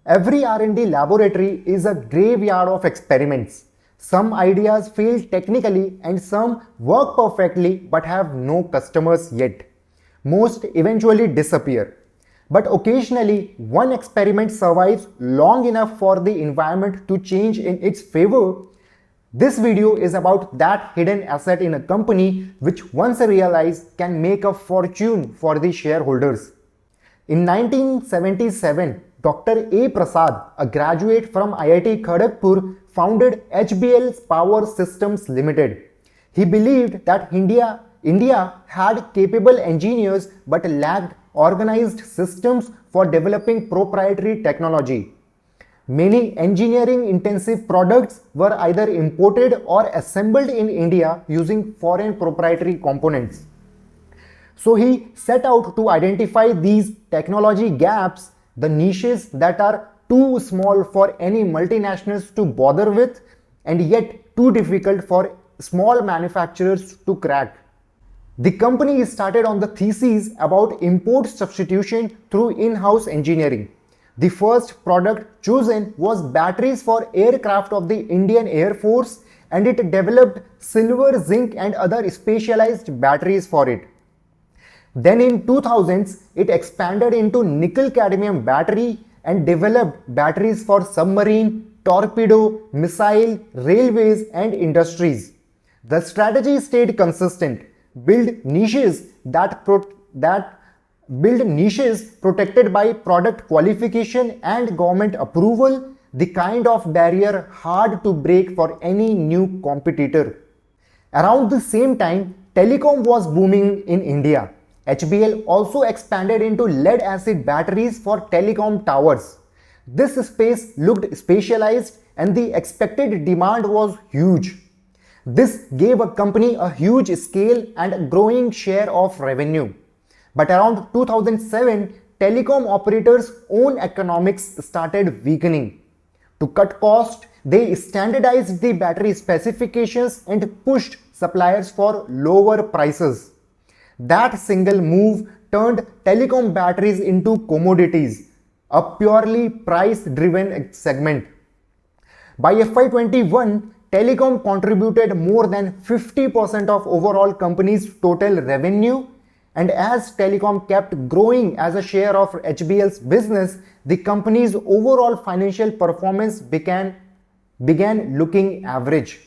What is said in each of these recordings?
Every R&D laboratory is a graveyard of experiments. Some ideas fail technically and some work perfectly but have no customers yet. Most eventually disappear. But occasionally, one experiment survives long enough for the environment to change in its favor. This video is about that hidden asset in a company which, once realized, can make a fortune for the shareholders. In 1977, Dr. A. Prasad, a graduate from IIT Kharagpur, founded HBL Power Systems Limited. He believed that India had capable engineers but lacked organized systems for developing proprietary technology. Many engineering-intensive products were either imported or assembled in India using foreign proprietary components. So he set out to identify these technology gaps, the niches that are too small for any multinationals to bother with and yet too difficult for small manufacturers to crack. The company started on the thesis about import substitution through in-house engineering. The first product chosen was batteries for aircraft of the Indian Air Force, and it developed silver, zinc and other specialized batteries for it. Then in 2000s, it expanded into nickel-cadmium battery and developed batteries for submarine, torpedo, missile, railways and industries. The strategy stayed consistent. Build niches protected by product qualification and government approval, the kind of barrier hard to break for any new competitor. Around the same time, telecom was booming in India. HBL also expanded into lead-acid batteries for telecom towers. This space looked specialized and the expected demand was huge. This gave a company a huge scale and a growing share of revenue. But around 2007, telecom operators' own economics started weakening. To cut cost, they standardized the battery specifications and pushed suppliers for lower prices. That single move turned telecom batteries into commodities, a purely price-driven segment. By FY21, telecom contributed more than 50% of overall company's total revenue, and as telecom kept growing as a share of HBL's business, the company's overall financial performance began looking average.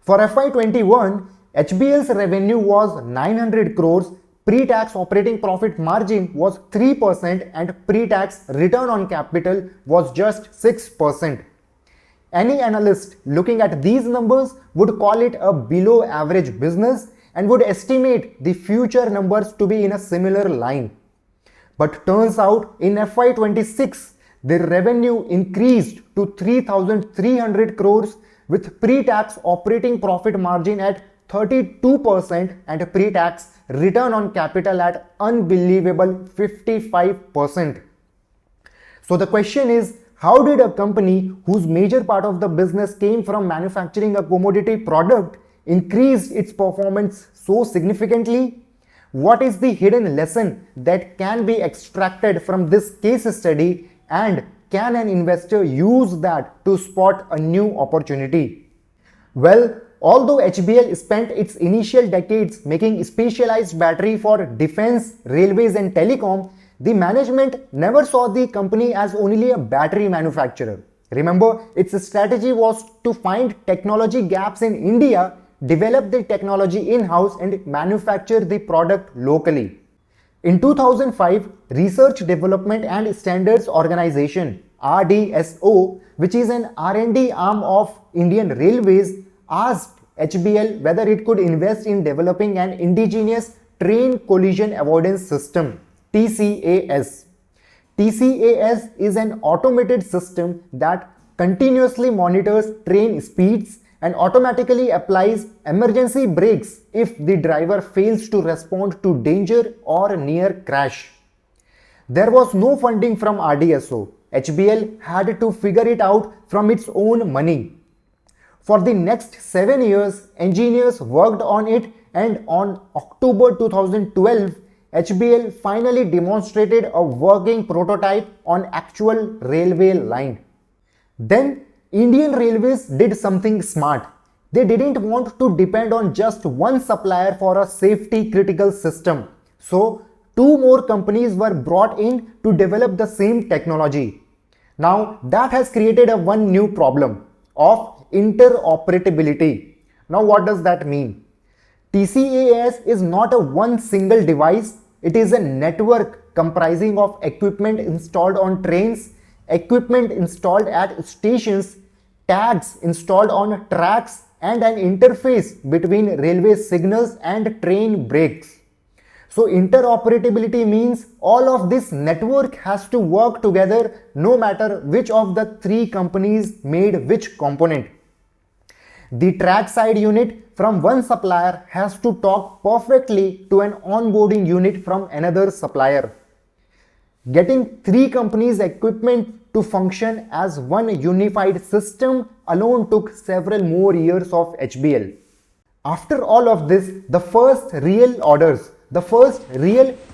For FY21, HBL's revenue was 900 crores, pre-tax operating profit margin was 3% and pre-tax return on capital was just 6%. Any analyst looking at these numbers would call it a below average business and would estimate the future numbers to be in a similar line. But turns out in FY26, the revenue increased to 3,300 crores with pre-tax operating profit margin at 32% and pre-tax return on capital at unbelievable 55%. So the question is, how did a company whose major part of the business came from manufacturing a commodity product increase its performance so significantly? What is the hidden lesson that can be extracted from this case study, and can an investor use that to spot a new opportunity? Well, although HBL spent its initial decades making specialized battery for defense, railways and telecom, the management never saw the company as only a battery manufacturer. Remember, its strategy was to find technology gaps in India, develop the technology in-house and manufacture the product locally. In 2005, Research Development and Standards Organization (RDSO), which is an R&D arm of Indian Railways, asked HBL whether it could invest in developing an indigenous train collision avoidance system, TCAS. TCAS is an automated system that continuously monitors train speeds and automatically applies emergency brakes if the driver fails to respond to danger or near crash. There was no funding from RDSO. HBL had to figure it out from its own money. For the next 7 years, engineers worked on it, and on October 2012, HBL finally demonstrated a working prototype on actual railway line. Then Indian Railways did something smart. They didn't want to depend on just one supplier for a safety critical system. So two more companies were brought in to develop the same technology. Now that has created a one new problem of interoperability. Now what does that mean? TCAS is not a one single device. It is a network comprising of equipment installed on trains, equipment installed at stations, tags installed on tracks, and an interface between railway signals and train brakes. So interoperability means all of this network has to work together no matter which of the three companies made which component. The trackside unit from one supplier has to talk perfectly to an onboarding unit from another supplier. Getting three companies' equipment to function as one unified system alone took several more years of HBL. After all of this, the first real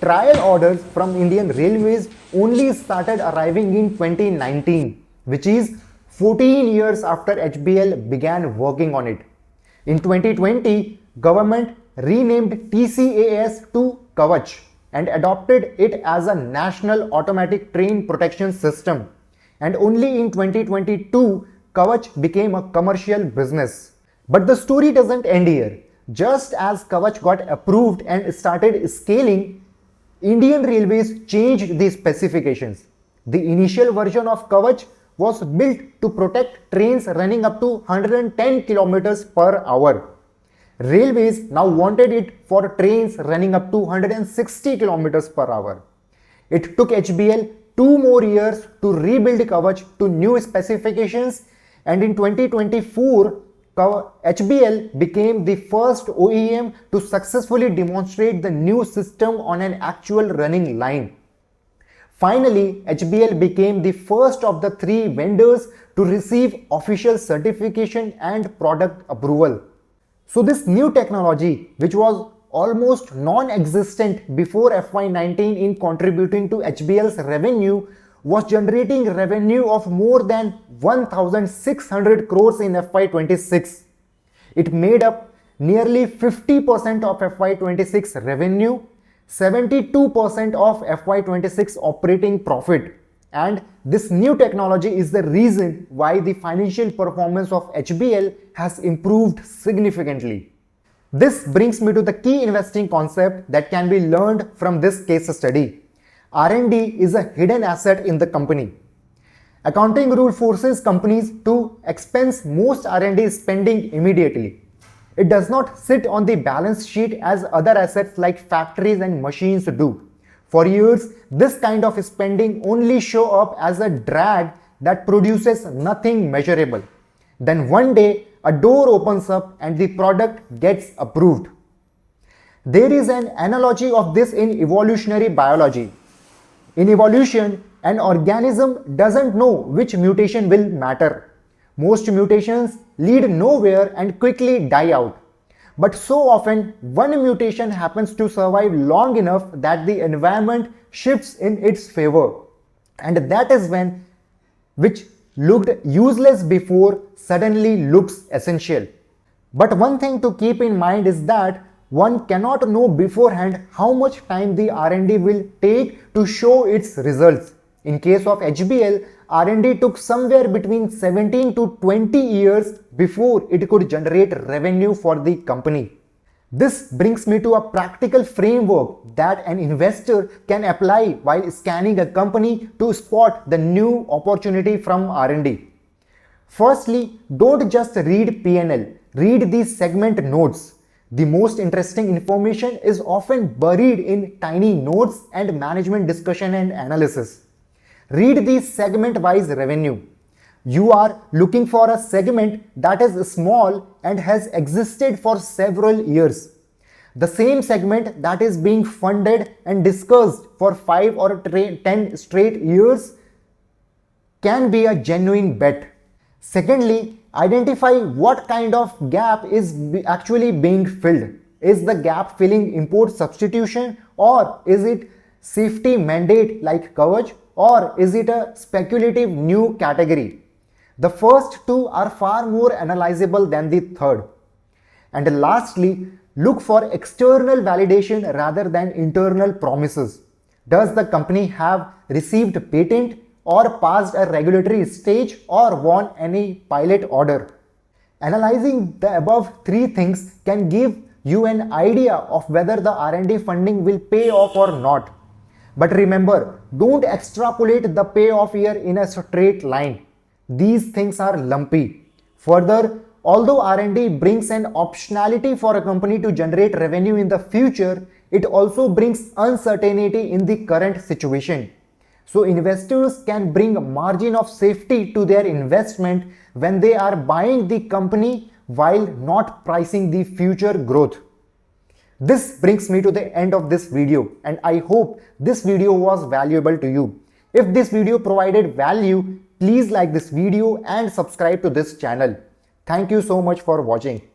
trial orders from Indian Railways only started arriving in 2019, which is 14 years after HBL began working on it. In 2020, government renamed TCAS to Kavach and adopted it as a national automatic train protection system. And only in 2022, Kavach became a commercial business. But the story doesn't end here. Just as Kavach got approved and started scaling, Indian Railways changed the specifications. The initial version of Kavach was built to protect trains running up to 110 kilometers per hour. Railways now wanted it for trains running up to 160 kilometers per hour. It took HBL 2 more years to rebuild Kavach to new specifications, and in 2024, HBL became the first OEM to successfully demonstrate the new system on an actual running line. Finally, HBL became the first of the three vendors to receive official certification and product approval. So this new technology, which was almost non-existent before FY19 in contributing to HBL's revenue, was generating revenue of more than 1,600 crores in FY26. It made up nearly 50% of FY26 revenue, 72% of FY26 operating profit, and this new technology is the reason why the financial performance of HBL has improved significantly. This brings me to the key investing concept that can be learned from this case study. R&D is a hidden asset in the company. Accounting rule forces companies to expense most R&D spending immediately. It does not sit on the balance sheet as other assets like factories and machines do. For years, this kind of spending only show up as a drag that produces nothing measurable. Then one day, a door opens up and the product gets approved. There is an analogy of this in evolutionary biology. In evolution, an organism doesn't know which mutation will matter. Most mutations lead nowhere and quickly die out. But so often, one mutation happens to survive long enough that the environment shifts in its favor. And that is when which looked useless before suddenly looks essential. But one thing to keep in mind is that one cannot know beforehand how much time the R&D will take to show its results. In case of HBL, R&D took somewhere between 17 to 20 years before it could generate revenue for the company. This brings me to a practical framework that an investor can apply while scanning a company to spot the new opportunity from R&D. Firstly, don't just read P&L, read the segment notes. The most interesting information is often buried in tiny notes and management discussion and analysis. Read the segment-wise revenue. You are looking for a segment that is small and has existed for several years. The same segment that is being funded and discussed for 5 or 10 straight years can be a genuine bet. Secondly, identify what kind of gap is actually being filled. Is the gap filling import substitution, or is it safety mandate like coverage, or is it a speculative new category? The first two are far more analyzable than the third. And lastly, look for external validation rather than internal promises. Does the company have received patent or passed a regulatory stage or won any pilot order? Analyzing the above three things can give you an idea of whether the R&D funding will pay off or not. But remember, don't extrapolate the payoff year in a straight line. These things are lumpy. Further, although R&D brings an optionality for a company to generate revenue in the future, it also brings uncertainty in the current situation. So investors can bring a margin of safety to their investment when they are buying the company while not pricing the future growth. This brings me to the end of this video, and I hope this video was valuable to you. If this video provided value, please like this video and subscribe to this channel. Thank you so much for watching.